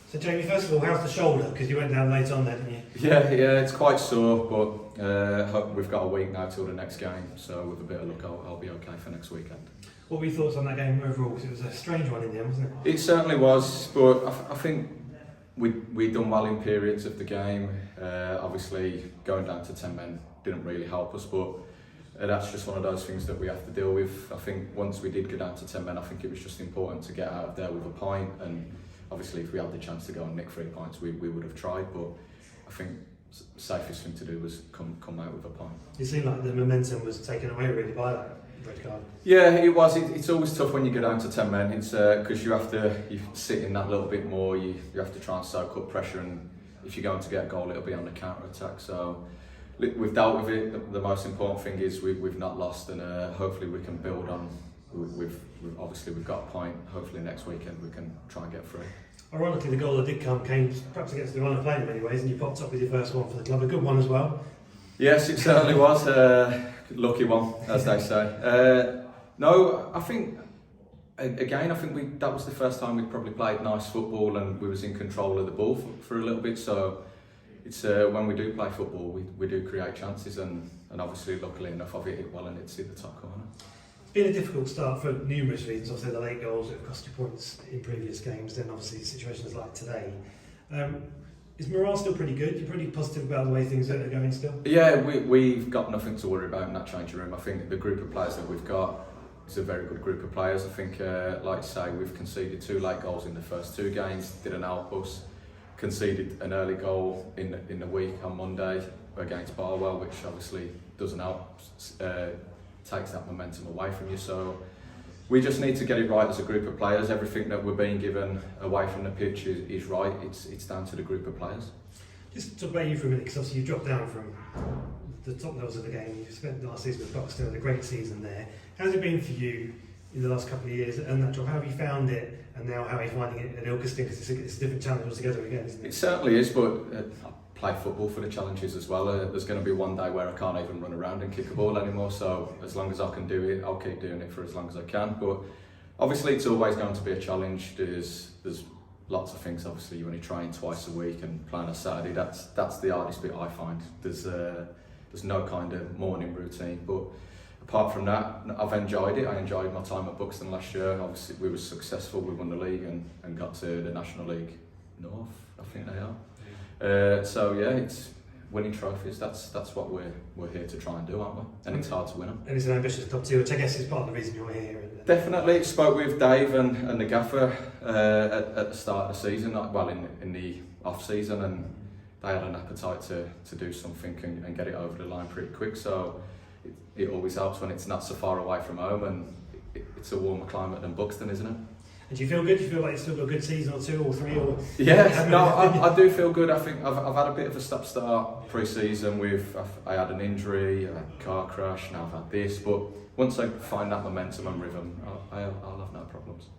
So Jamie, first of all, how's the shoulder? Because you went down late on there, didn't you? Yeah, it's quite sore, but we've got a week now till the next game, so with a bit of luck, I'll be okay for next weekend. What were your thoughts on that game overall? Because it was a strange one in the end, wasn't it? It certainly was, but I think we done well in periods of the game. Obviously, going down to 10 men didn't really help us, but that's just one of those things that we have to deal with. I think once we did go down to 10 men, I think it was just important to get out of there with a point, and obviously if we had the chance to go and nick 3 points, we would have tried, but I think the safest thing to do was come out with a point. It seemed like the momentum was taken away really by that red card. Yeah, it was. It's always tough when you go down to 10 men. It's because you sit in that little bit more. You have to try and soak up pressure, and if you're going to get a goal, it'll be on the counter attack. So we've dealt with it. The most important thing is we've not lost, and hopefully we can build on. We've got a point. Hopefully next weekend we can try and get through. Ironically, the goal that did come came perhaps against the run of play in many ways, and you popped up with your first one for the club. A good one as well. Yes, it certainly was. Lucky one, as they say. No, I think that was the first time we probably played nice football and we was in control of the ball for a little bit. So it's when we do play football, we do create chances, and obviously, luckily enough, I've hit it well and it's in the top corner. It's been a difficult start for numerous reasons. Obviously, the late goals that have cost you points in previous games. Then obviously situations like today. Is morale still pretty good? You're pretty positive about the way things are going still? Yeah, we've got nothing to worry about in that changing room. I think the group of players that we've got is a very good group of players. I think, like you say, we've conceded 2 late goals in the first 2 games, didn't help us. Conceded an early goal in the week on Monday against Barwell, which obviously doesn't help, takes that momentum away from you. So we just need to get it right as a group of players. Everything that we're being given away from the pitch is right. It's down to the group of players. Just talk about you for a minute, because obviously you dropped down from the top levels of the game. You spent last season with Buxton, had a great season there. How's it been for you in the last couple of years and that job? How have you found it, and now how are you finding it at Ilkeston? Because it's a different challenge altogether again, isn't it? It certainly is, but I play football for the challenges as well. There's going to be one day where I can't even run around and kick a ball anymore, so as long as I can do it, I'll keep doing it for as long as I can. But obviously it's always going to be a challenge. There's lots of things. Obviously you only train twice a week and play on a Saturday. That's the hardest bit I find. There's no kind of morning routine, but apart from that, I've enjoyed it. I enjoyed my time at Buxton last year. Obviously we were successful. We won the league and got to the National League North, I think they are. So yeah, it's winning trophies. That's what we're here to try and do, aren't we? And it's hard to win them. And it's an ambitious club too, which I guess is part of the reason you're here. Definitely. Spoke with Dave and the gaffer at the start of the season, well in the off season, and they had an appetite to do something and get it over the line pretty quick. So it always helps when it's not so far away from home, and it's a warmer climate than Buxton, isn't it? And do you feel good? Do you feel like you've still got a good season or 2 or 3? Or yeah, no, I do feel good. I think I've had a bit of a stop-start pre-season I had an injury, I had a car crash, now I've had this, but once I find that momentum and rhythm, I'll have no problems.